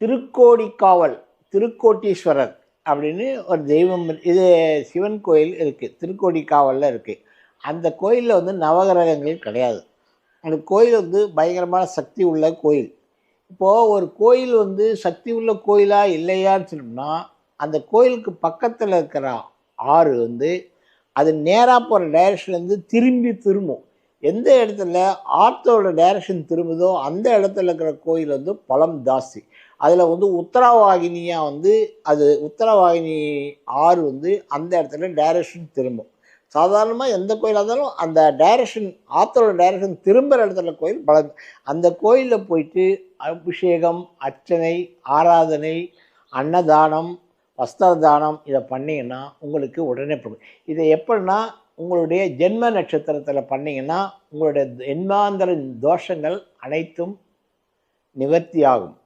திருக்கோடிக்காவல் திருக்கோட்டீஸ்வரர் அப்படின்னு ஒரு தெய்வம். இது சிவன் கோயில் இருக்குது, திருக்கோடிக்காவலில் இருக்குது. அந்த கோயிலில் வந்து நவகிரகங்கள் கிடையாது. அந்த கோயில் வந்து பயங்கரமான சக்தி உள்ள கோயில். இப்போது ஒரு கோயில் வந்து சக்தி உள்ள கோயிலா இல்லையான்னு சொன்னோம்னா, அந்த கோயிலுக்கு பக்கத்தில் இருக்கிற ஆறு வந்து அது நேராக போகிற டைரக்ஷன்லேருந்து திரும்பும். எந்த இடத்துல ஆற்றோட டைரக்ஷன் திரும்புதோ அந்த இடத்துல இருக்கிற கோயில் வந்து பலம் ஜாஸ்தி. அதில் வந்து உத்தரவாகினியாக வந்து அது உத்தரவாகினி ஆறு வந்து அந்த இடத்துல டைரக்ஷன் திரும்பும். சாதாரணமாக எந்த கோயிலாக இருந்தாலும் அந்த டைரக்ஷன் ஆற்றோட டைரக்ஷன் திரும்புகிற இடத்துல கோயில் பலம். அந்த கோயிலில் போயிட்டு அபிஷேகம், அர்ச்சனை, ஆராதனை, அன்னதானம், வஸ்திரதானம் இதை பண்ணிங்கன்னா உங்களுக்கு உடனே போகும். இதை எப்படின்னா உங்களுடைய ஜென்ம நட்சத்திரத்தில் பண்ணிங்கன்னா உங்களுடைய எண்மாந்திர தோஷங்கள் அனைத்தும் நிவர்த்தியாகும்.